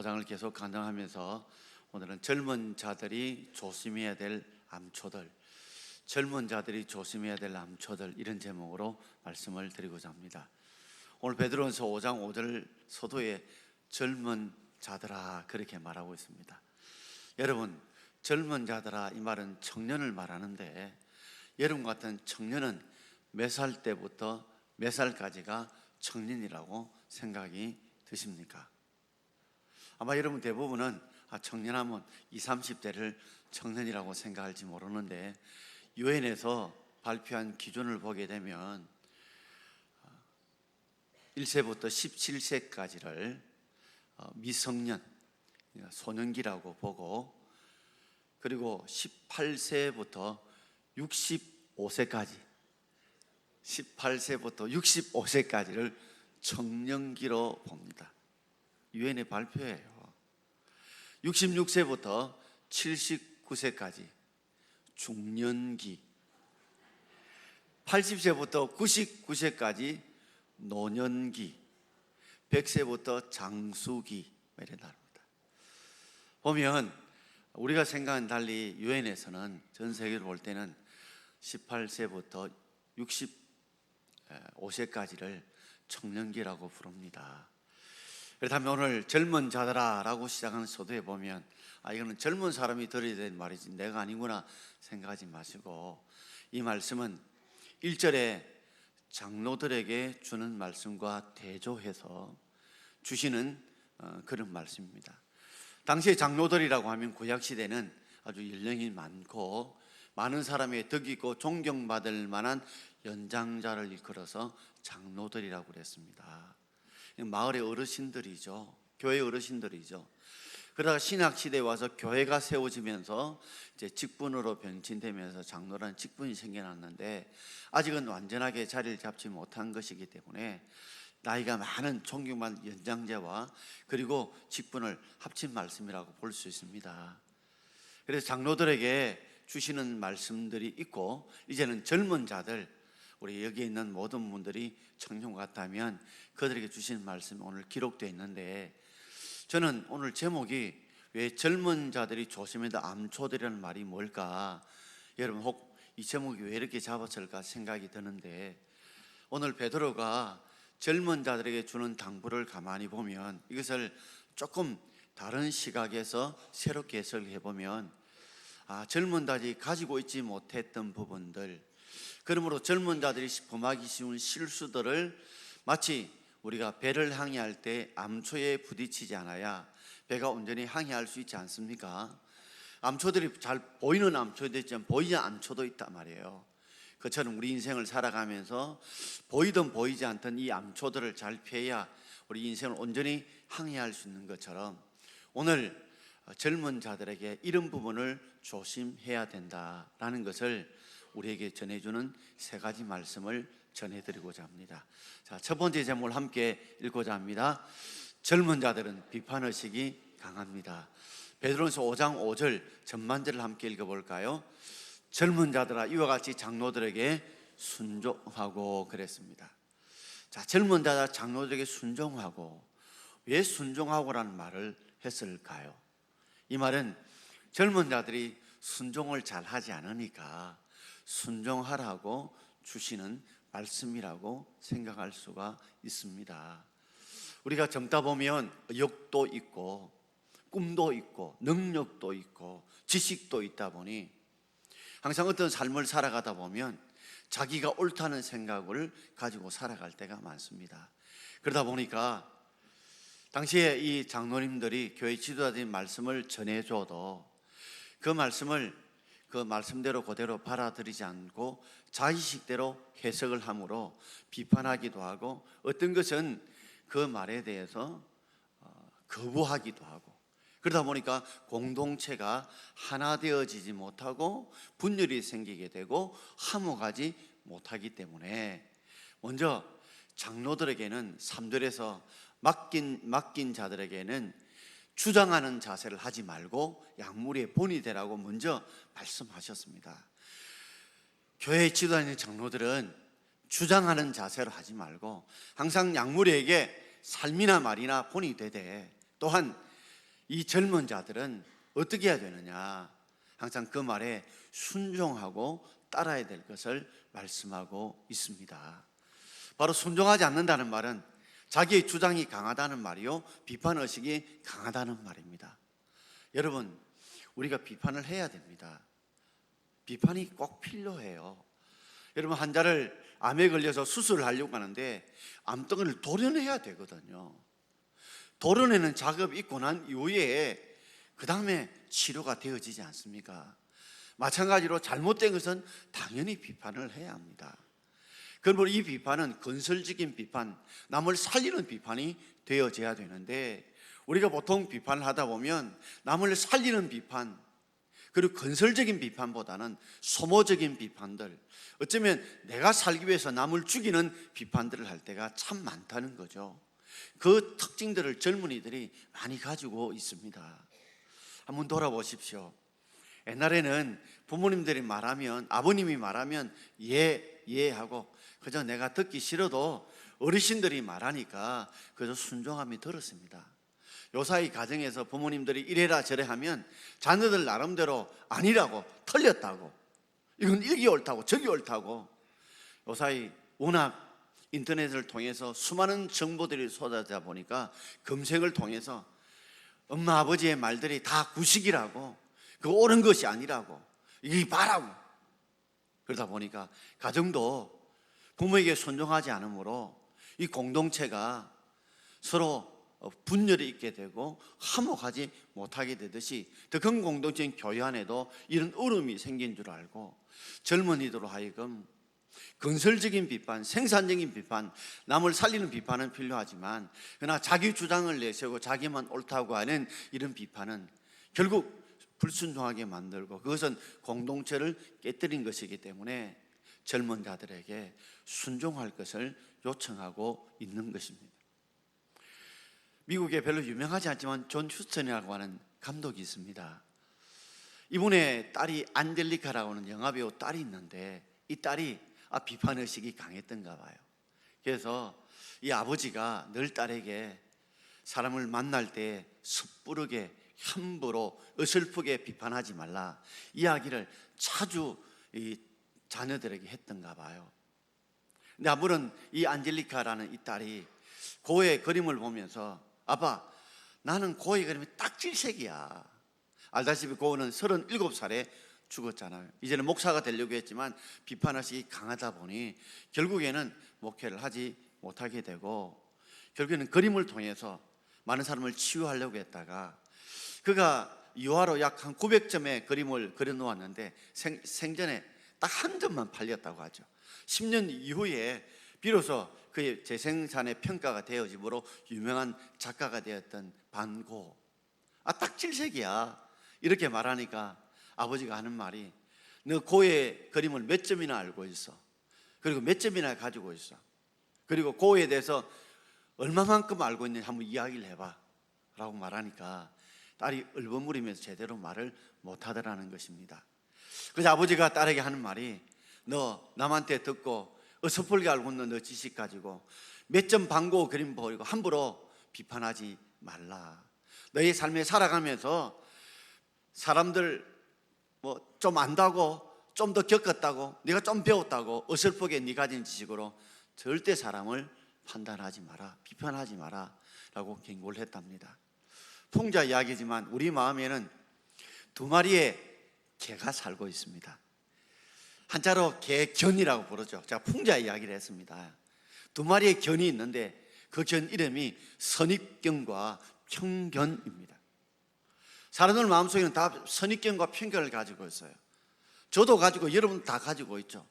5장을 계속 간증하면서 오늘은 젊은 자들이 조심해야 될 암초들, 젊은 자들이 조심해야 될 암초들, 이런 제목으로 말씀을 드리고자 합니다. 오늘 베드로전서 5장 5절 서도에 젊은 자들아 그렇게 말하고 있습니다. 여러분, 젊은 자들아 이 말은 청년을 말하는데, 여러분 같은 청년은 몇 살 때부터 몇 살까지가 청년이라고 생각이 드십니까? 아마 여러분 대부분은 청년하면 20, 30대를 청년이라고 생각할지 모르는데, 유엔에서 발표한 기준을 보게 되면 1세부터 17세까지를 미성년, 소년기라고 보고, 그리고 18세부터 65세까지, 18세부터 65세까지를 청년기로 봅니다. 유엔의 발표예요. 66세부터 79세까지 중년기, 80세부터 99세까지 노년기, 100세부터 장수기, 이런 단어입니다. 보면 우리가 생각하는 달리 유엔에서는 전 세계를 볼 때는 18세부터 65세까지를 청년기라고 부릅니다. 그렇다면 오늘 젊은 자들아 라고 시작하는 서두에 보면 이거는 젊은 사람이 들어야 되는 말이지 내가 아니구나 생각하지 마시고, 이 말씀은 1절에 장로들에게 주는 말씀과 대조해서 주시는 그런 말씀입니다. 당시에 장로들이라고 하면 구약시대는 아주 연령이 많고 많은 사람의 덕이고 존경받을 만한 연장자를 일컬어서 장로들이라고 그랬습니다. 마을의 어르신들이죠. 교회 어르신들이죠. 그러다가 신학시대에 와서 교회가 세워지면서 이제 직분으로 변친되면서 장로라는 직분이 생겨났는데, 아직은 완전하게 자리를 잡지 못한 것이기 때문에 나이가 많은 존경받는 연장자와 그리고 직분을 합친 말씀이라고 볼 수 있습니다. 그래서 장로들에게 주시는 말씀들이 있고, 이제는 젊은 자들, 우리 여기 있는 모든 분들이 청년 같다면 그들에게 주시는 말씀이 오늘 기록되어 있는데, 저는 오늘 제목이 왜 젊은 자들이 조심해야 될 암초들이라는 말이 뭘까, 여러분 혹 이 제목이 왜 이렇게 잡았을까 생각이 드는데, 오늘 베드로가 젊은 자들에게 주는 당부를 가만히 보면 이것을 조금 다른 시각에서 새롭게 해석해 보면 젊은 자들이 가지고 있지 못했던 부분들, 그러므로 젊은 자들이 범하기 쉬운 실수들을 마치 우리가 배를 항해할 때 암초에 부딪히지 않아야 배가 온전히 항해할 수 있지 않습니까? 암초들이 잘 보이는 암초도 있지만 보이지 않는 암초도 있단 말이에요. 그처럼 우리 인생을 살아가면서 보이든 보이지 않던 이 암초들을 잘 피해야 우리 인생을 온전히 항해할 수 있는 것처럼, 오늘 젊은 자들에게 이런 부분을 조심해야 된다라는 것을 우리에게 전해주는 세 가지 말씀을 전해드리고자 합니다. 자, 첫 번째 제목을 함께 읽고자 합니다. 젊은 자들은 비판의식이 강합니다. 베드로전서 5장 5절 전반절을 함께 읽어볼까요? 젊은 자들아 이와 같이 장로들에게 순종하고 그랬습니다. 자, 젊은 자들 장로들에게 순종하고, 왜 순종하고라는 말을 했을까요? 이 말은 젊은 자들이 순종을 잘 하지 않으니까 순종하라고 주시는 말씀이라고 생각할 수가 있습니다. 우리가 젊다 보면 의욕도 있고 꿈도 있고 능력도 있고 지식도 있다 보니 항상 어떤 삶을 살아가다 보면 자기가 옳다는 생각을 가지고 살아갈 때가 많습니다. 그러다 보니까 당시에 이 장로님들이 교회 지도자들이 말씀을 전해줘도 그 말씀을 그 말씀대로 그대로 받아들이지 않고 자기식대로 해석을 함으로 비판하기도 하고, 어떤 것은 그 말에 대해서 거부하기도 하고, 그러다 보니까 공동체가 하나 되어지지 못하고 분열이 생기게 되고 화목하지 못하기 때문에, 먼저 장로들에게는 3절에서 맡긴 자들에게는 주장하는 자세를 하지 말고 약물의 본이 되라고 먼저 말씀하셨습니다. 교회 지도하는 장로들은 주장하는 자세로 하지 말고 항상 약물에게 삶이나 말이나 본이 되되, 또한 이 젊은 자들은 어떻게 해야 되느냐? 항상 그 말에 순종하고 따라야 될 것을 말씀하고 있습니다. 바로 순종하지 않는다는 말은 자기의 주장이 강하다는 말이요, 비판의식이 강하다는 말입니다. 여러분, 우리가 비판을 해야 됩니다. 비판이 꼭 필요해요. 여러분, 환자를 암에 걸려서 수술을 하려고 하는데 암덩이를 도려내야 되거든요. 도려내는 작업이 있고 난 이후에 그 다음에 치료가 되어지지 않습니까? 마찬가지로 잘못된 것은 당연히 비판을 해야 합니다. 그러므로 이 비판은 건설적인 비판, 남을 살리는 비판이 되어져야 되는데, 우리가 보통 비판을 하다 보면 남을 살리는 비판, 그리고 건설적인 비판보다는 소모적인 비판들, 어쩌면 내가 살기 위해서 남을 죽이는 비판들을 할 때가 참 많다는 거죠. 그 특징들을 젊은이들이 많이 가지고 있습니다. 한번 돌아보십시오. 옛날에는 부모님들이 말하면, 아버님이 말하면 예 하고 그저 내가 듣기 싫어도 어르신들이 말하니까 그저 순종함이 들었습니다. 요사이 가정에서 부모님들이 이래라 저래 하면 자녀들 나름대로 아니라고, 틀렸다고, 이건 이게 옳다고 저기 옳다고. 요사이 워낙 인터넷을 통해서 수많은 정보들이 쏟아지다 보니까 검색을 통해서 엄마 아버지의 말들이 다 구식이라고, 그 옳은 것이 아니라고, 이게 바라고, 그러다 보니까 가정도 부모에게 순종하지 않으므로 이 공동체가 서로 분열이 있게 되고 화목하지 못하게 되듯이, 더 큰 공동체인 교회 안에도 이런 어려움이 생긴 줄 알고 젊은이들로 하여금 건설적인 비판, 생산적인 비판, 남을 살리는 비판은 필요하지만, 그러나 자기 주장을 내세우고 자기만 옳다고 하는 이런 비판은 결국 불순종하게 만들고 그것은 공동체를 깨뜨린 것이기 때문에 젊은 자들에게 순종할 것을 요청하고 있는 것입니다. 미국에 별로 유명하지 않지만 존 휴스턴이라고 하는 감독이 있습니다. 이분의 딸이 안젤리카라고 하는 영화배우 딸이 있는데, 이 딸이 비판의식이 강했던가 봐요. 그래서 이 아버지가 늘 딸에게 사람을 만날 때 섣부르게 함부로 어설프게 비판하지 말라, 이야기를 자주 이 자녀들에게 했던가 봐요. 근데 아무런 이 안젤리카라는 이 딸이 고의 그림을 보면서 아빠, 나는 고의 그림이 딱 질색이야. 알다시피 고는 37살에 죽었잖아요. 이제는 목사가 되려고 했지만 비판의식이 강하다 보니 결국에는 목회를 하지 못하게 되고, 결국에는 그림을 통해서 많은 사람을 치유하려고 했다가 그가 유화로 약 한 900점의 그림을 그려놓았는데 생전에 딱 한 점만 팔렸다고 하죠. 10년 이후에 비로소 그의 재생산의 평가가 되어지므로 유명한 작가가 되었던 반 고. 딱 질색이야. 이렇게 말하니까 아버지가 하는 말이, 너 고의 그림을 몇 점이나 알고 있어? 그리고 몇 점이나 가지고 있어? 그리고 고에 대해서 얼마만큼 알고 있는지 한번 이야기를 해봐 라고 말하니까 딸이 얼버무리면서 제대로 말을 못하더라는 것입니다. 그래서 아버지가 딸에게 하는 말이, 너 남한테 듣고 어설프게 알고 있는 너 지식 가지고 몇 점 반고 그림 보이고 함부로 비판하지 말라. 너의 삶에 살아가면서 사람들 뭐 좀 안다고, 좀 더 겪었다고, 네가 좀 배웠다고 어설프게 네 가진 지식으로 절대 사람을 판단하지 마라, 비판하지 마라 라고 경고를 했답니다. 풍자 이야기지만 우리 마음에는 두 마리의 개가 살고 있습니다. 한자로 개견이라고 부르죠. 제가 풍자 이야기를 했습니다. 두 마리의 견이 있는데 그 견 이름이 선입견과 편견입니다. 사람들 마음속에는 다 선입견과 편견을 가지고 있어요. 저도 가지고, 여러분 다 가지고 있죠.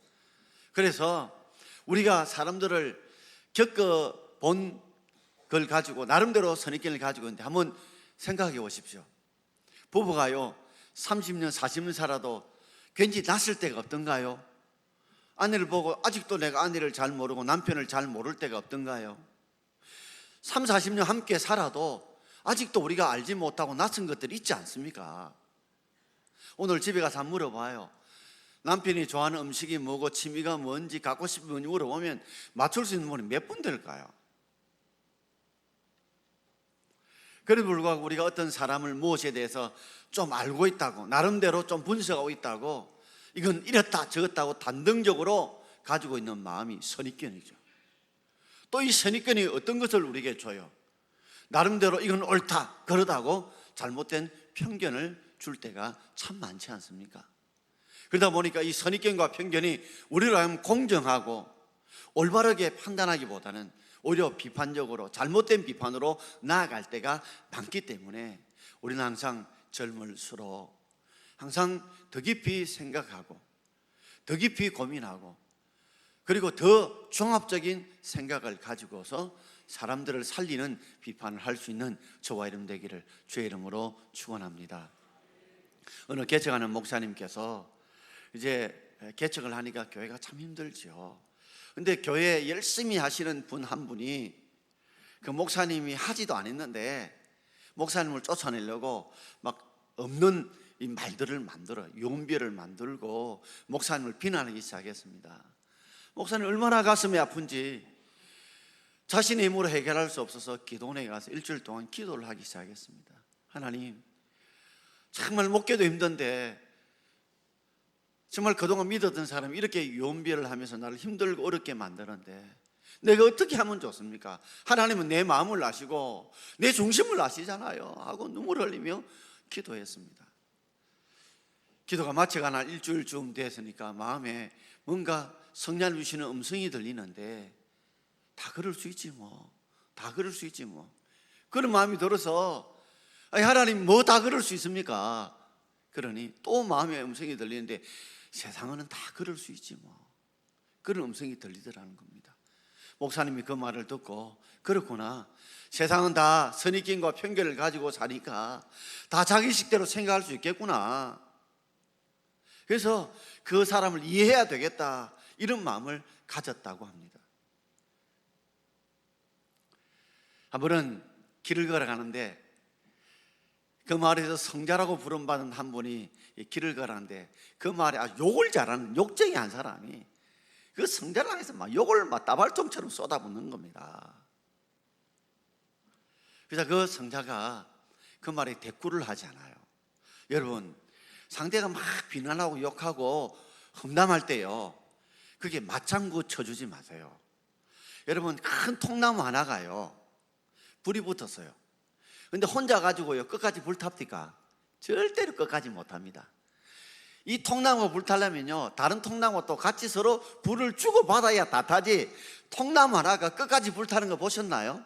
그래서 우리가 사람들을 겪어본 걸 가지고 나름대로 선입견을 가지고 있는데, 한번 생각해 보십시오. 부부가요 30년 40년 살아도 괜히 낯설 때가 없던가요? 아내를 보고 아직도 내가 아내를 잘 모르고 남편을 잘 모를 때가 없던가요? 3, 40년 함께 살아도 아직도 우리가 알지 못하고 낯선 것들이 있지 않습니까? 오늘 집에 가서 한번 물어봐요. 남편이 좋아하는 음식이 뭐고 취미가 뭔지 갖고 싶은 거 물어보면 맞출 수 있는 분이 몇 분 될까요? 그래도 불구하고 우리가 어떤 사람을 무엇에 대해서 좀 알고 있다고, 나름대로 좀 분석하고 있다고, 이건 이렇다 저렇다고 단정적으로 가지고 있는 마음이 선입견이죠. 또 이 선입견이 어떤 것을 우리에게 줘요? 나름대로 이건 옳다 그러다고 잘못된 편견을 줄 때가 참 많지 않습니까? 그러다 보니까 이 선입견과 편견이 우리로 하여금 공정하고 올바르게 판단하기보다는 오히려 비판적으로, 잘못된 비판으로 나아갈 때가 많기 때문에 우리는 항상 젊을수록 항상 더 깊이 생각하고 더 깊이 고민하고 그리고 더 종합적인 생각을 가지고서 사람들을 살리는 비판을 할 수 있는 저와 여러분 되기를 주의 이름으로 축원합니다. 어느 개척하는 목사님께서 이제 개척을 하니까 교회가 참 힘들죠. 근데 교회 열심히 하시는 분 한 분이 그 목사님이 하지도 않았는데 목사님을 쫓아내려고 막 없는 이 말들을 만들어 용비를 만들고 목사님을 비난하기 시작했습니다. 목사님 얼마나 가슴이 아픈지 자신의 힘으로 해결할 수 없어서 기도원에 가서 일주일 동안 기도를 하기 시작했습니다. 하나님, 정말 목회도 힘든데 정말 그동안 믿었던 사람이 이렇게 용비를 하면서 나를 힘들고 어렵게 만드는데 내가 어떻게 하면 좋습니까? 하나님은 내 마음을 아시고 내 중심을 아시잖아요 하고 눈물을 흘리며 기도했습니다. 기도가 마치가 날 일주일쯤 됐으니까 마음에 뭔가 성령 주시는 음성이 들리는데 다 그럴 수 있지 뭐, 다 그럴 수 있지 뭐, 그런 마음이 들어서 하나님 뭐 다 그럴 수 있습니까? 그러니 또 마음의 음성이 들리는데 세상은 다 그럴 수 있지 뭐, 그런 음성이 들리더라는 겁니다. 목사님이 그 말을 듣고 그렇구나, 세상은 다 선입견과 편견을 가지고 사니까 다 자기 식대로 생각할 수 있겠구나. 그래서 그 사람을 이해해야 되겠다, 이런 마음을 가졌다고 합니다. 한 번은 길을 걸어가는데 그 마을에서 성자라고 부름받은 한 분이 길을 걸어가는데 그 마을에 아주 욕을 잘하는 욕쟁이 한 사람이 그 성자를 향해서 막 욕을 막 따발총처럼 쏟아붓는 겁니다. 그래서 그 성자가 그 말에 대꾸를 하지 않아요. 여러분, 상대가 막 비난하고 욕하고 험담할 때요, 그게 맞장구 쳐주지 마세요. 여러분, 큰 통나무 하나가요 불이 붙었어요. 근데 혼자 가지고요 끝까지 불 탑니까? 절대로 끝까지 못합니다. 이 통나무 불 타려면요 다른 통나무 또 같이 서로 불을 주고받아야 다 타지, 통나무 하나가 끝까지 불 타는 거 보셨나요?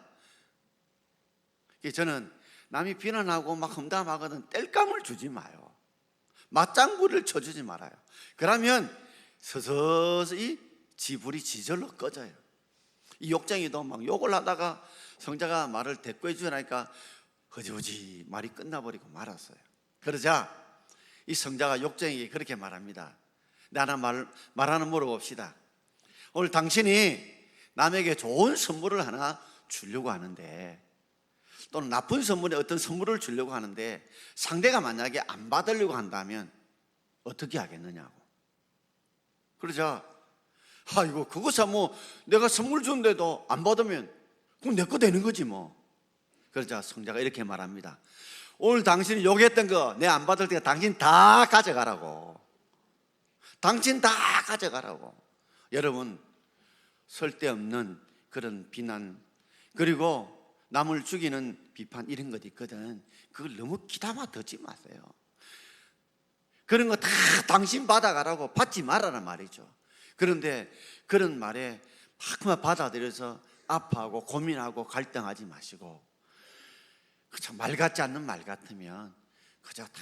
저는 남이 비난하고 막 험담하거든 땔감을 주지 마요. 맞장구를 쳐주지 말아요. 그러면 서서히 지불이 지절로 꺼져요. 이 욕쟁이도 막 욕을 하다가 성자가 말을 대꾸해 주니까 허지허지 말이 끝나버리고 말았어요. 그러자 이 성자가 욕쟁이에게 그렇게 말합니다. 나는 말 하나 물어봅시다. 오늘 당신이 남에게 좋은 선물을 하나 주려고 하는데, 또는 나쁜 선물에 어떤 선물을 주려고 하는데 상대가 만약에 안 받으려고 한다면 어떻게 하겠느냐고. 그러자 아이고 그거사 뭐 내가 선물 줬는데도 안 받으면 그럼 내 거 되는 거지 뭐. 그러자 성자가 이렇게 말합니다. 오늘 당신이 욕했던 거 내 안 받을 테니까 당신 다 가져가라고. 당신 다 가져가라고. 여러분, 쓸데없는 그런 비난 그리고 남을 죽이는 비판 이런 것 있거든. 그걸 너무 귀담아 듣지 마세요. 그런 거 다 당신 받아가라고, 받지 말아라 말이죠. 그런데 그런 말에 막 받아들여서 아파하고 고민하고 갈등하지 마시고, 그저 말 같지 않는 말 같으면 그저 다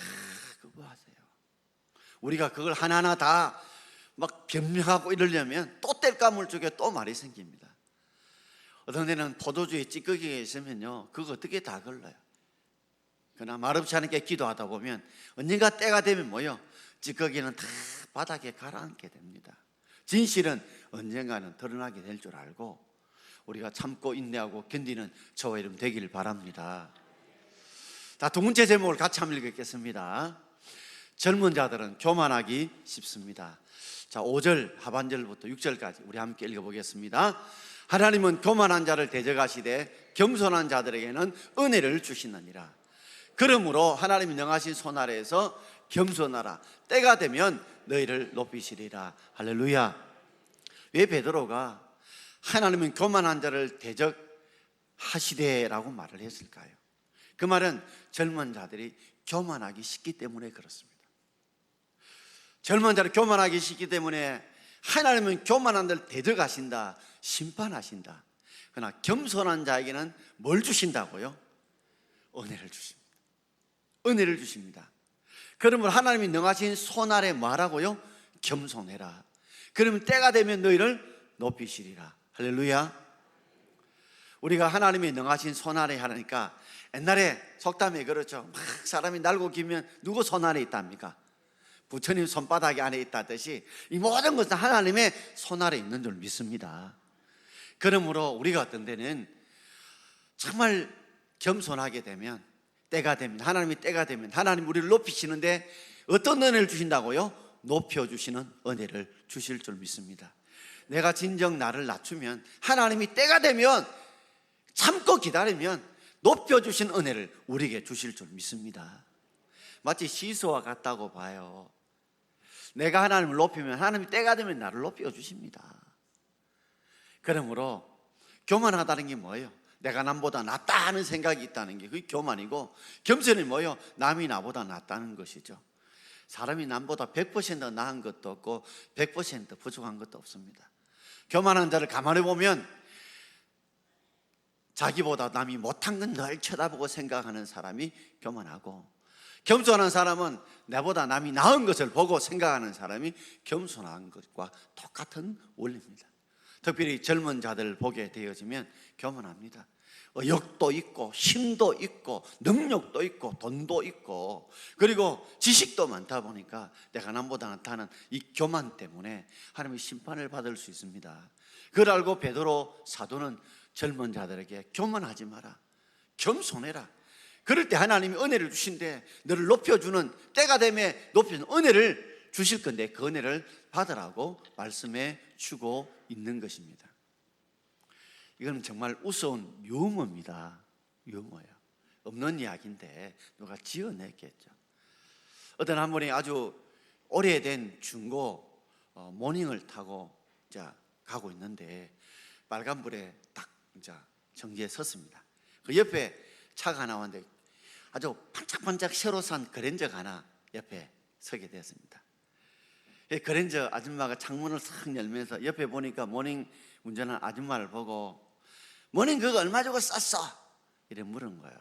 그거 하세요. 우리가 그걸 하나하나 다 막 변명하고 이러려면 또 땔감을 주게 또 말이 생깁니다. 어떤 데는 포도주에 찌꺼기가 있으면요 그거 어떻게 다 걸러요. 그러나 말없이 하나님께 기도하다 보면 언젠가 때가 되면 뭐요, 찌꺼기는 다 바닥에 가라앉게 됩니다. 진실은 언젠가는 드러나게 될 줄 알고 우리가 참고 인내하고 견디는 저와 여러분 되기를 바랍니다. 자, 두 번째 제목을 같이 한번 읽겠습니다. 젊은 자들은 교만하기 쉽습니다. 자, 5절 하반절부터 6절까지 우리 함께 읽어보겠습니다. 하나님은 교만한 자를 대적하시되 겸손한 자들에게는 은혜를 주시느니라. 그러므로 하나님이 명하신 손 아래에서 겸손하라. 때가 되면 너희를 높이시리라. 할렐루야. 왜 베드로가 하나님은 교만한 자를 대적하시되라고 말을 했을까요? 그 말은 젊은 자들이 교만하기 쉽기 때문에 그렇습니다. 젊은 자를 교만하기 쉽기 때문에 하나님은 교만한 자를 대적하신다, 심판하신다. 그러나 겸손한 자에게는 뭘 주신다고요? 은혜를 주십니다. 은혜를 주십니다. 그러면 하나님이 능하신 손 아래 뭐하라고요? 겸손해라. 그러면 때가 되면 너희를 높이시리라. 할렐루야. 우리가 하나님이 능하신 손 아래 하니까 옛날에 속담에 그렇죠. 막 사람이 날고 기면 누구 손 아래 있답니까? 부처님 손바닥 안에 있다듯이 이 모든 것은 하나님의 손 아래 있는 줄 믿습니다. 그러므로 우리가 어떤 때는 정말 겸손하게 되면, 때가 되면, 하나님이 때가 되면 하나님 우리를 높이시는데 어떤 은혜를 주신다고요? 높여주시는 은혜를 주실 줄 믿습니다. 내가 진정 나를 낮추면 하나님이 때가 되면 참고 기다리면 높여주신 은혜를 우리에게 주실 줄 믿습니다. 마치 시소와 같다고 봐요. 내가 하나님을 높이면 하나님이 때가 되면 나를 높여주십니다. 그러므로 교만하다는 게 뭐예요? 내가 남보다 낫다 하는 생각이 있다는 게 그게 교만이고, 겸손이 뭐예요? 남이 나보다 낫다는 것이죠. 사람이 남보다 100% 나은 것도 없고 100% 부족한 것도 없습니다. 교만한 자를 가만히 보면 자기보다 남이 못한 건 늘 쳐다보고 생각하는 사람이 교만하고, 겸손한 사람은 나보다 남이 나은 것을 보고 생각하는 사람이 겸손한 것과 똑같은 원리입니다. 특별히 젊은 자들을 보게 되어지면 교만합니다. 의욕도 있고 힘도 있고 능력도 있고 돈도 있고 그리고 지식도 많다 보니까 내가 남보다 낫다는 이 교만 때문에 하나님의 심판을 받을 수 있습니다. 그걸 알고 베드로 사도는 젊은 자들에게 교만하지 마라, 겸손해라. 그럴 때 하나님이 은혜를 주신대. 너를 높여주는 때가 되면 높여주는 은혜를 주실 건데 그 은혜를 받으라고 말씀해 주고 있는 것입니다. 이건 정말 우스운 유머입니다. 유머예요. 없는 이야기인데 누가 지어냈겠죠. 어떤 한 분이 아주 오래된 중고 모닝을 타고 가고 있는데 빨간불에 딱 정지에 섰습니다. 그 옆에 차가 하나 왔는데 아주 반짝반짝 새로 산 그랜저가 하나 옆에 서게 됐습니다. 그랜저 아줌마가 창문을 싹 열면서 옆에 보니까 모닝 운전하는 아줌마를 보고 모닝 그거 얼마 주고 쌌어? 이래 물은 거예요.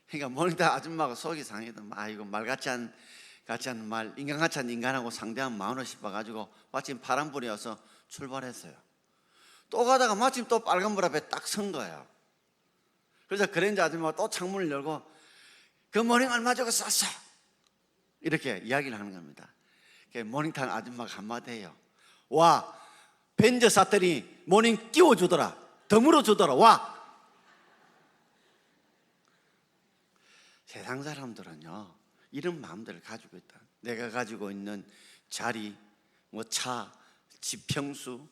그러니까 모닝 아줌마가 속이 상해도 이거 말 같지 않은 말, 인간 같지 않은 인간하고 상대하면 마음을 싶어가지고 마침 파란불이 와서 출발했어요. 또 가다가 마침 또 빨간불 앞에 딱 선 거예요. 그래서 그랜저 아줌마가 또 창문을 열고 그 모닝 얼마 주고 쌌어? 이렇게 이야기를 하는 겁니다. 모닝 탄 아줌마가 한마디 해요. 와, 벤저 쌌더니 모닝 끼워주더라, 덤으로 주더라. 와. 세상 사람들은요 이런 마음들을 가지고 있다. 내가 가지고 있는 자리, 차, 집 평수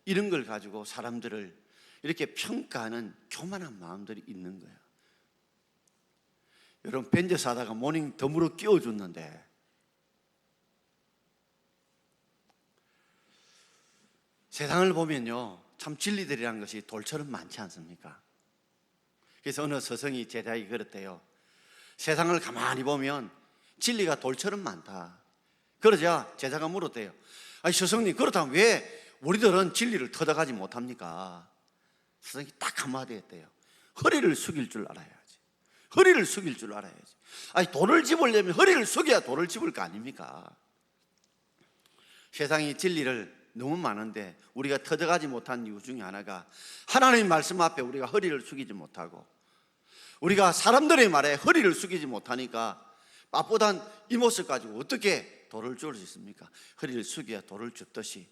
이런 걸 가지고 사람들을 이렇게 평가하는 교만한 마음들이 있는 거예요. 여러분 벤저 사다가 모닝 덤으로 끼워줬는데 세상을 보면요 참 진리들이라는 것이 돌처럼 많지 않습니까? 그래서 어느 서성이 제자에게 그랬대요. 세상을 가만히 보면 진리가 돌처럼 많다. 그러자 제자가 물었대요. 아니 서성님, 그렇다면 왜 우리들은 진리를 터득하지 못합니까? 서성이 딱 한마디 했대요. 허리를 숙일 줄 알아야지. 허리를 숙일 줄 알아야지. 아니 돌을 집으려면 허리를 숙여야 돌을 집을 거 아닙니까? 세상이 진리를 너무 많은데 우리가 터득하지 못한 이유 중에 하나가 하나님의 말씀 앞에 우리가 허리를 숙이지 못하고, 우리가 사람들의 말에 허리를 숙이지 못하니까 빳빳한 이 모습 가지고 어떻게 돌을 줄 수 있습니까? 허리를 숙여야 돌을 줍듯이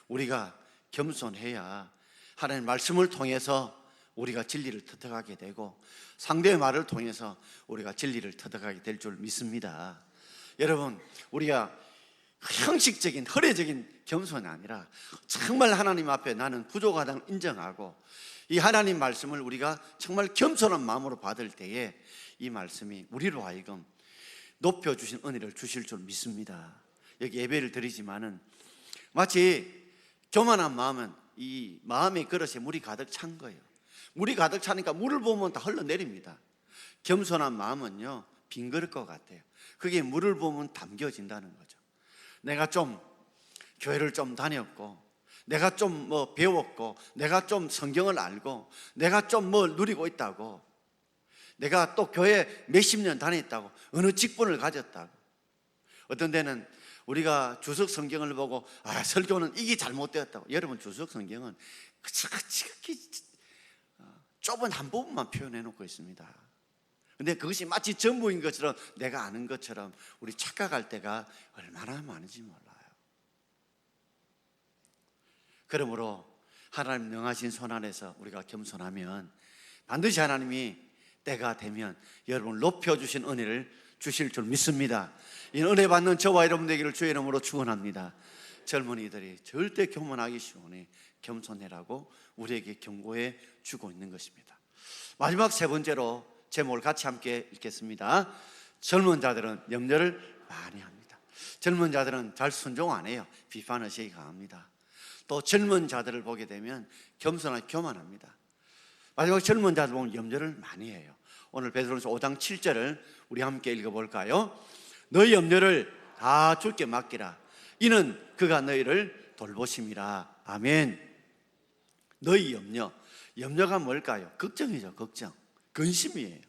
우리가 겸손해야 하나님의 말씀을 통해서 우리가 진리를 터득하게 되고 상대의 말을 통해서 우리가 진리를 터득하게 될 줄 믿습니다. 여러분, 우리가 형식적인 허례적인 겸손이 아니라 정말 하나님 앞에 나는 부족하다는 인정하고 이 하나님 말씀을 우리가 정말 겸손한 마음으로 받을 때에 이 말씀이 우리로 하여금 높여주신 은혜를 주실 줄 믿습니다. 여기 예배를 드리지만은 마치 교만한 마음은 이 마음의 그릇에 물이 가득 찬 거예요. 물이 가득 차니까 물을 보면 다 흘러내립니다. 겸손한 마음은요 빈 그릇과 같아요. 그게 물을 보면 담겨진다는 거죠. 내가 좀 교회를 좀 다녔고, 내가 좀 뭐 배웠고, 내가 좀 성경을 알고, 내가 좀 뭘 누리고 있다고, 내가 또 교회 몇십 년 다녔다고, 어느 직분을 가졌다고. 어떤 데는 우리가 주석 성경을 보고 설교는 이게 잘못되었다고. 여러분 주석 성경은 지극히 좁은 한 부분만 표현해 놓고 있습니다. 근데 그것이 마치 전부인 것처럼 내가 아는 것처럼 우리 착각할 때가 얼마나 많은지 몰라요. 그러므로 하나님 능하신 손 안에서 우리가 겸손하면 반드시 하나님이 때가 되면 여러분을 높여주신 은혜를 주실 줄 믿습니다. 이 은혜 받는 저와 여러분 되기를 주의 이름으로 축원합니다. 젊은이들이 절대 교만하기 쉬우니 겸손해라고 우리에게 경고해 주고 있는 것입니다. 마지막 세 번째로 제목을 같이 함께 읽겠습니다. 젊은 자들은 염려를 많이 합니다. 젊은 자들은 잘 순종 안 해요. 비판의식이 강합니다. 또 젊은 자들을 보게 되면 겸손하고 교만합니다. 마지막 젊은 자들 보면 염려를 많이 해요. 오늘 베드로전서 5장 7절을 우리 함께 읽어볼까요? 너희 염려를 다 주께 맡기라. 이는 그가 너희를 돌보심이라. 아멘. 너희 염려가 뭘까요? 걱정이죠. 걱정, 근심이에요.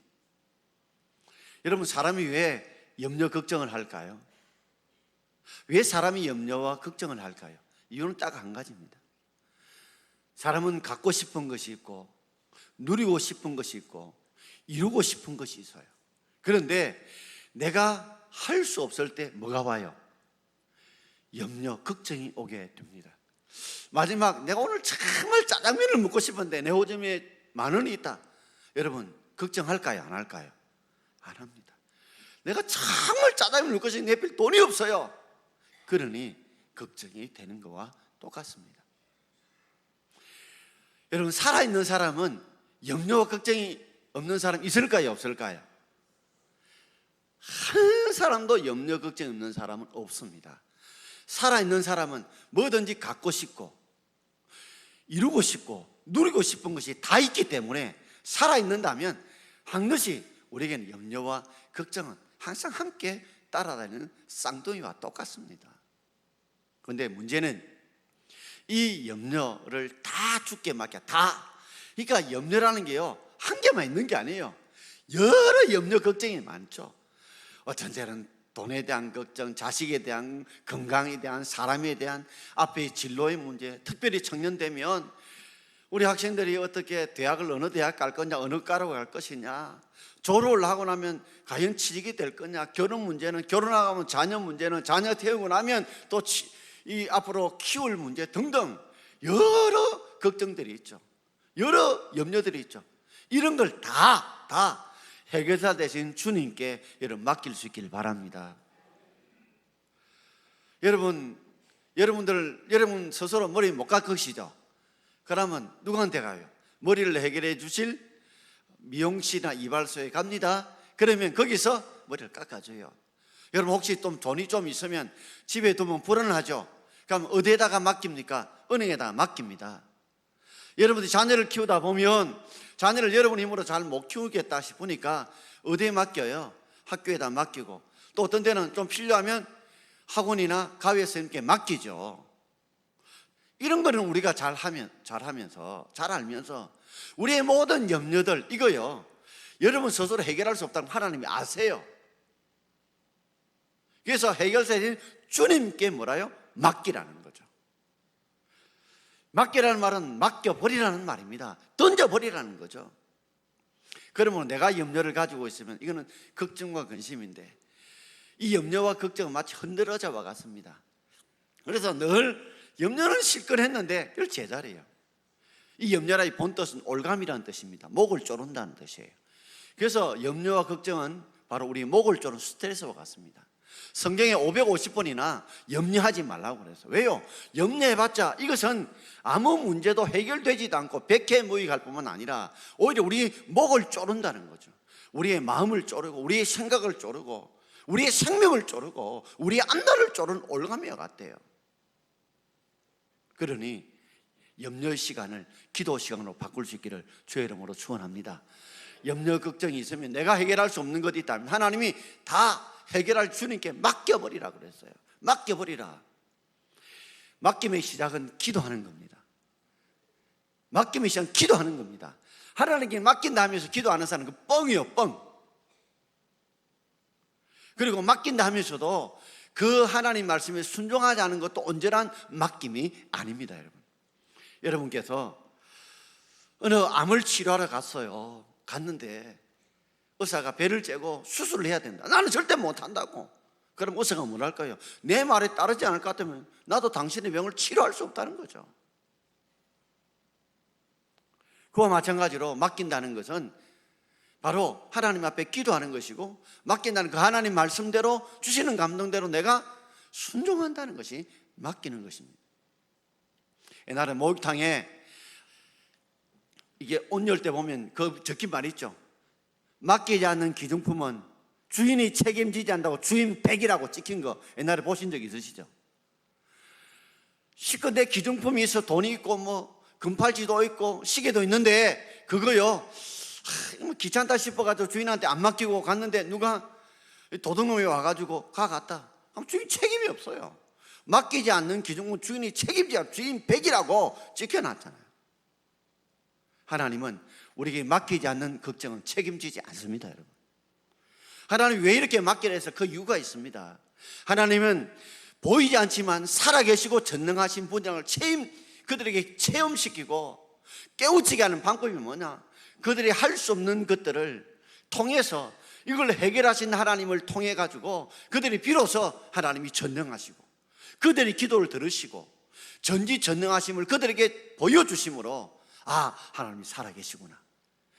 여러분 사람이 왜 염려 걱정을 할까요? 왜 사람이 염려와 걱정을 할까요? 이유는 딱 한 가지입니다. 사람은 갖고 싶은 것이 있고 누리고 싶은 것이 있고 이루고 싶은 것이 있어요. 그런데 내가 할 수 없을 때 뭐가 와요? 염려, 걱정이 오게 됩니다. 마지막 내가 오늘 정말 짜장면을 먹고 싶은데 내 호점에 10,000원이 있다. 여러분 걱정할까요? 안 할까요? 안 합니다. 내가 정말 짜장면을 먹고 싶은데 내필 돈이 없어요. 그러니 걱정이 되는 거와 똑같습니다. 여러분 살아있는 사람은 염려와 걱정이 없는 사람 있을까요? 없을까요? 한 사람도 염려 걱정이 없는 사람은 없습니다. 살아있는 사람은 뭐든지 갖고 싶고 이루고 싶고 누리고 싶은 것이 다 있기 때문에 살아있는다면 반드시 우리에게는 염려와 걱정은 항상 함께 따라다니는 쌍둥이와 똑같습니다. 그런데 문제는 이 염려를 다 주께 맡겨. 그러니까 염려라는 게요 한 개만 있는 게 아니에요. 여러 염려 걱정이 많죠. 어떤 때는 돈에 대한 걱정, 자식에 대한, 건강에 대한, 사람에 대한, 앞에 진로의 문제. 특별히 청년 되면 우리 학생들이 어떻게 대학을 어느 대학 갈 거냐, 어느 과로 갈 것이냐, 졸업을 하고 나면 과연 취직이 될 거냐, 결혼 문제는, 결혼하고 자녀 문제는, 자녀 태우고 나면 또 이 앞으로 키울 문제 등등 여러 걱정들이 있죠. 여러 염려들이 있죠. 이런 걸 다 해결사 되신 주님께 여러분 맡길 수 있길 바랍니다. 여러분 스스로 머리 못 깎으시죠? 그러면 누구한테 가요? 머리를 해결해 주실 미용실이나 이발소에 갑니다. 그러면 거기서 머리를 깎아줘요. 여러분 혹시 좀 돈이 좀 있으면 집에 두면 불안하죠? 그럼 어디에다가 맡깁니까? 은행에다가 맡깁니다. 여러분들이 자녀를 키우다 보면 자녀를 여러분 힘으로 잘 못 키우겠다 싶으니까 어디에 맡겨요? 학교에다 맡기고, 또 어떤 데는 좀 필요하면 학원이나 가외 선생님께 맡기죠. 이런 거는 우리가 잘 알면서 우리의 모든 염려들 이거요 여러분 스스로 해결할 수 없다는 하나님이 아세요. 그래서 해결사인 주님께 뭐라요? 맡기라는 거죠. 맡기라는 말은 맡겨버리라는 말입니다. 던져버리라는 거죠. 그러면 내가 염려를 가지고 있으면 이거는 걱정과 근심인데, 이 염려와 걱정은 마치 흔들어져와 같습니다. 그래서 늘 염려는 실컷 했는데 늘 제자리예요. 이 염려라의 본뜻은 올감이라는 뜻입니다. 목을 조른다는 뜻이에요. 그래서 염려와 걱정은 바로 우리 목을 조른 스트레스와 같습니다. 성경에 550번이나 염려하지 말라고 그랬어요. 왜요? 염려해봤자 이것은 아무 문제도 해결되지도 않고 백해무익할 뿐만 아니라 오히려 우리 목을 조른다는 거죠. 우리의 마음을 조르고 우리의 생각을 조르고 우리의 생명을 조르고 우리의 앞날을 조르는 올가미와 같대요. 그러니 염려의 시간을 기도 시간으로 바꿀 수 있기를 주의 이름으로 축원합니다. 염려 걱정이 있으면 내가 해결할 수 없는 것이 있다면 하나님이 다 해결할 주님께 맡겨버리라 그랬어요. 맡겨버리라. 맡김의 시작은 기도하는 겁니다. 맡김의 시작은 기도하는 겁니다. 하나님께 맡긴다 하면서 기도하는 사람은 그 뻥이요, 뻥. 그리고 맡긴다 하면서도 그 하나님 말씀에 순종하지 않은 것도 온전한 맡김이 아닙니다. 여러분께서 어느 암을 치료하러 갔는데 의사가 배를 째고 수술을 해야 된다. 나는 절대 못한다고. 그럼 의사가 뭐랄까요? 내 말에 따르지 않을 것 같으면 나도 당신의 병을 치료할 수 없다는 거죠. 그와 마찬가지로 맡긴다는 것은 바로 하나님 앞에 기도하는 것이고, 맡긴다는 그 하나님 말씀대로 주시는 감동대로 내가 순종한다는 것이 맡기는 것입니다. 옛날에 목욕탕에 이게 옷 열 때 보면 그 적힌 말이 있죠. 맡기지 않는 기증품은 주인이 책임지지 않는다고 주인 100이라고 찍힌 거 옛날에 보신 적 있으시죠? 실컷 내 기증품이 있어 돈이 있고 뭐 금팔찌도 있고 시계도 있는데 그거요 귀찮다 싶어가지고 주인한테 안 맡기고 갔는데 누가 도둑놈이 와가지고 가갔다. 그럼 주인 책임이 없어요. 맡기지 않는 기증품 주인이 책임지지 않고 주인 100이라고 찍혀놨잖아요. 하나님은 우리에게 맡기지 않는 걱정은 책임지지 않습니다. 여러분, 하나님 왜 이렇게 맡기라 해서 그 이유가 있습니다. 하나님은 보이지 않지만 살아계시고 전능하신 분량을 그들에게 체험시키고 깨우치게 하는 방법이 뭐냐? 그들이 할 수 없는 것들을 통해서 이걸 해결하신 하나님을 통해 가지고 그들이 비로소 하나님이 전능하시고 그들이 기도를 들으시고 전지전능하심을 그들에게 보여주심으로 아, 하나님이 살아계시구나.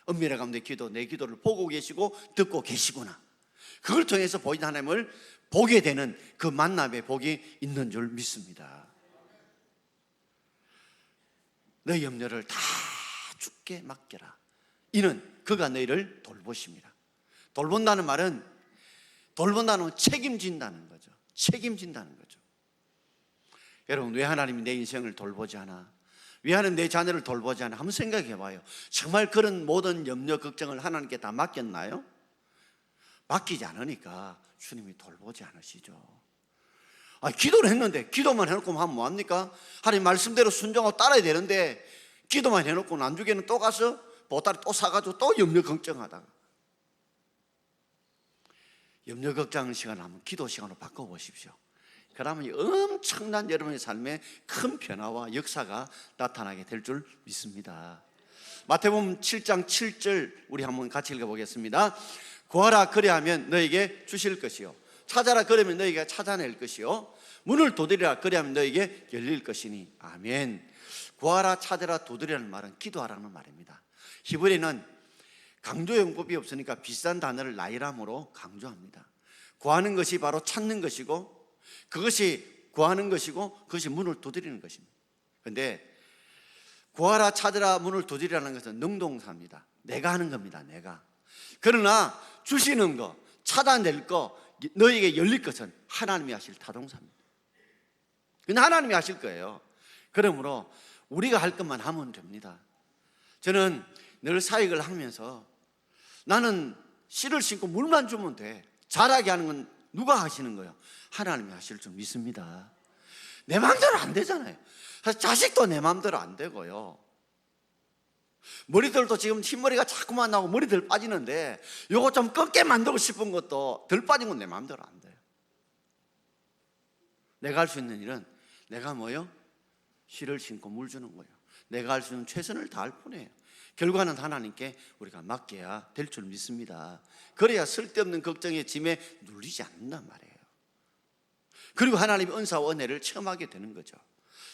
은밀한 가운데 내 기도를 보고 계시고 듣고 계시구나. 그걸 통해서 보이는 하나님을 보게 되는 그 만남의 복이 있는 줄 믿습니다. 너희 염려를 다 주께 맡겨라. 이는 그가 너희를 돌보십니다. 돌본다는 말은 책임진다는 거죠. 책임진다는 거죠. 여러분, 왜 하나님이 내 인생을 돌보지 않아? 왜 하나님 내 자녀를 돌보지 않아? 한번 생각해 봐요. 정말 그런 모든 염려 걱정을 하나님께 다 맡겼나요? 맡기지 않으니까 주님이 돌보지 않으시죠. 기도를 했는데 기도만 해놓고 하면 뭐합니까? 하나님 말씀대로 순종하고 따라야 되는데 기도만 해놓고 나중에는 또 가서 보따리 또 사가지고 또 염려 걱정하다가. 염려 걱정 시간을 한번 기도 시간으로 바꿔보십시오. 그러면 엄청난 여러분의 삶에 큰 변화와 역사가 나타나게 될 줄 믿습니다. 마태복음 7장 7절 우리 한번 같이 읽어보겠습니다. 구하라 그리하면 너에게 주실 것이요 찾아라 그러면 너희가 찾아낼 것이요 문을 두드리라 그리하면 너에게 열릴 것이니 아멘. 구하라 찾아라 두드리라는 말은 기도하라는 말입니다. 히브리는 강조 용법이 없으니까 비싼 단어를 나이람으로 강조합니다. 구하는 것이 바로 찾는 것이고 그것이 구하는 것이고 그것이 문을 두드리는 것입니다. 그런데 구하라 찾으라 문을 두드리라는 것은 능동사입니다. 내가 하는 겁니다. 내가. 그러나 주시는 거 찾아낼 거 너희에게 열릴 것은 하나님이 하실 타동사입니다. 그건 하나님이 하실 거예요. 그러므로 우리가 할 것만 하면 됩니다. 저는 늘 사역을 하면서 나는 씨를 심고 물만 주면 돼. 자라게 하는 건 누가 하시는 거예요? 하나님이 하실 줄 믿습니다. 내 마음대로 안 되잖아요. 사실 자식도 내 마음대로 안 되고요. 머리들도 지금 흰머리가 자꾸만 나고 머리들 빠지는데 요거 좀 꺾게 만들고 싶은 것도 덜 빠진 건 내 마음대로 안 돼요. 내가 할 수 있는 일은 내가 뭐요? 씨를 심고 물 주는 거예요. 내가 할 수 있는 최선을 다할 뿐이에요. 결과는 하나님께 우리가 맡겨야 될 줄 믿습니다. 그래야 쓸데없는 걱정의 짐에 눌리지 않는단 말이에요. 그리고 하나님의 은사와 은혜를 체험하게 되는 거죠.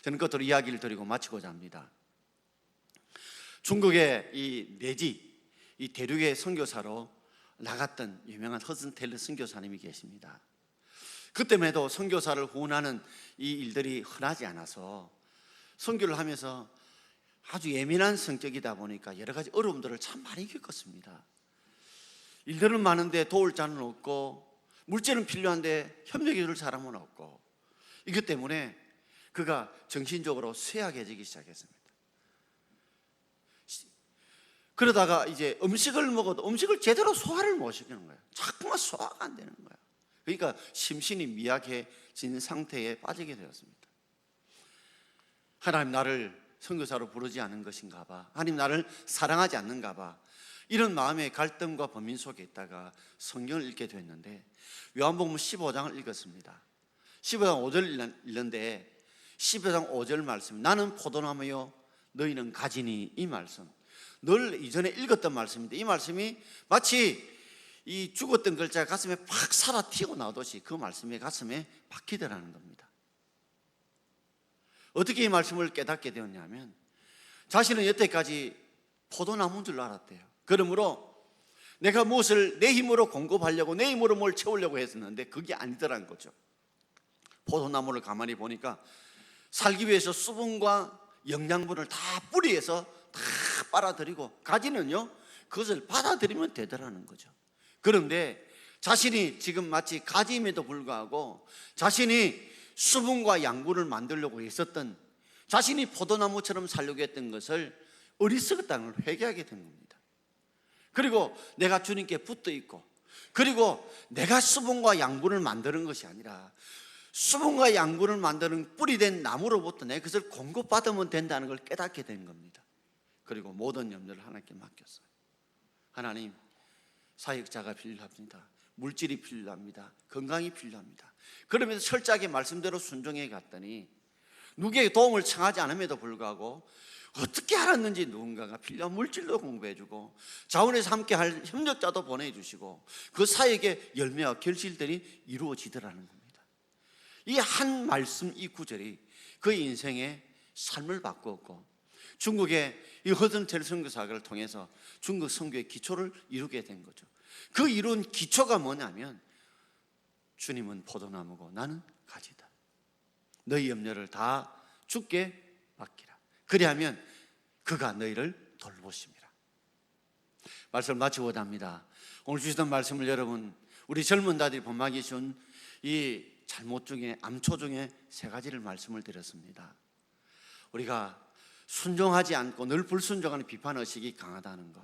저는 그것으로 이야기를 드리고 마치고자 합니다. 중국의 이 내지, 이 대륙의 선교사로 나갔던 유명한 허슨 텔러 선교사님이 계십니다. 그때에도 선교사를 후원하는 이 일들이 흔하지 않아서 선교를 하면서 아주 예민한 성격이다 보니까 여러 가지 어려움들을 참 많이 겪었습니다. 일들은 많은데 도울 자는 없고, 물질은 필요한데 협력해 줄 사람은 없고, 이것 때문에 그가 정신적으로 쇠약해지기 시작했습니다. 그러다가 이제 음식을 먹어도 음식을 제대로 소화를 못 시키는 거예요. 자꾸만 소화가 안 되는 거예요. 그러니까 심신이 미약해진 상태에 빠지게 되었습니다. 하나님 나를 선교사로 부르지 않은 것인가 봐, 하나님 나를 사랑하지 않는가 봐, 이런 마음의 갈등과 범민 속에 있다가 성경을 읽게 됐는데, 요한복음 15장을 읽었습니다. 15장 5절 읽는데 15장 5절 말씀, 나는 포도나무요 너희는 가지니, 이 말씀 늘 이전에 읽었던 말씀인데, 이 말씀이 마치 이 죽었던 글자가 가슴에 팍 살아 튀어나오듯이 그 말씀이 가슴에 박히더라는 겁니다. 어떻게 이 말씀을 깨닫게 되었냐면, 자신은 여태까지 포도나무인 줄 알았대요. 그러므로 내가 무엇을 내 힘으로 공급하려고, 내 힘으로 뭘 채우려고 했었는데 그게 아니더라는 거죠. 포도나무를 가만히 보니까 살기 위해서 수분과 영양분을 다 뿌리에서 다 빨아들이고, 가지는요 그것을 받아들이면 되더라는 거죠. 그런데 자신이 지금 마치 가지임에도 불구하고 자신이 수분과 양분을 만들려고 했었던, 자신이 포도나무처럼 살려고 했던 것을 어리석었다는 걸 회개하게 된 겁니다. 그리고 내가 주님께 붙어 있고, 그리고 내가 수분과 양분을 만드는 것이 아니라 수분과 양분을 만드는 뿌리된 나무로부터 내 그것을 공급받으면 된다는 걸 깨닫게 된 겁니다. 그리고 모든 염려를 하나님께 맡겼어요. 하나님, 사역자가 필요합니다. 물질이 필요합니다. 건강이 필요합니다. 그러면서 철저하게 말씀대로 순종해 갔더니 누구에게 도움을 청하지 않음에도 불구하고 어떻게 알았는지 누군가가 필요한 물질도 공부해주고, 자원에서 함께 할 협력자도 보내주시고, 그 사역의 열매와 결실들이 이루어지더라는 겁니다. 이 한 말씀, 이 구절이 그의 인생의 삶을 바꾸었고, 중국의 이 허든텔 선교사를 통해서 중국 선교의 기초를 이루게 된 거죠. 그 이룬 기초가 뭐냐면, 주님은 포도나무고 나는 가지다. 너희 염려를 다 주께 맡기라. 그리하면 그가 너희를 돌보심이라. 말씀을 마치고자 합니다. 오늘 주시던 말씀을 여러분, 우리 젊은 자들이 본받기 쉬운 이 잘못 중에, 암초 중에 세 가지를 말씀을 드렸습니다. 우리가 순종하지 않고 늘 불순종하는 비판 의식이 강하다는 것.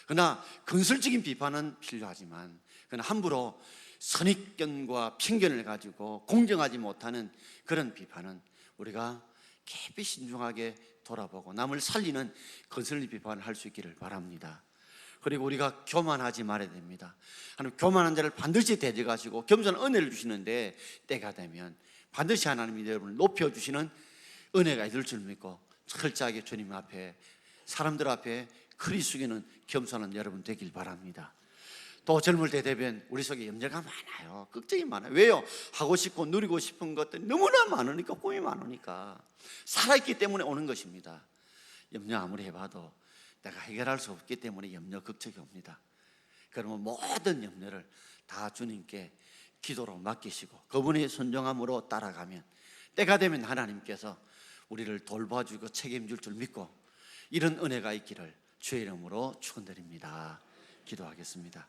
그러나 건설적인 비판은 필요하지만, 그러나 함부로 선입견과 편견을 가지고 공정하지 못하는 그런 비판은 우리가 깊이 신중하게 돌아보고 남을 살리는 건설적인 비판을 할 수 있기를 바랍니다. 그리고 우리가 교만하지 말아야 됩니다. 하나님 교만한 자를 반드시 대적하시고 겸손한 은혜를 주시는데, 때가 되면 반드시 하나님이 여러분을 높여주시는 은혜가 있을 줄 믿고 철저하게 주님 앞에, 사람들 앞에 크리 숙이는 겸손한 여러분 되길 바랍니다. 또 젊을 때 되면 우리 속에 염려가 많아요. 걱정이 많아요. 왜요? 하고 싶고 누리고 싶은 것들이 너무나 많으니까, 꿈이 많으니까, 살아있기 때문에 오는 것입니다. 염려 아무리 해봐도 내가 해결할 수 없기 때문에 염려, 걱정이 옵니다. 그러면 모든 염려를 다 주님께 기도로 맡기시고 그분의 순종함으로 따라가면, 때가 되면 하나님께서 우리를 돌봐주고 책임질 줄 믿고, 이런 은혜가 있기를 주의 이름으로 축원드립니다. 기도하겠습니다.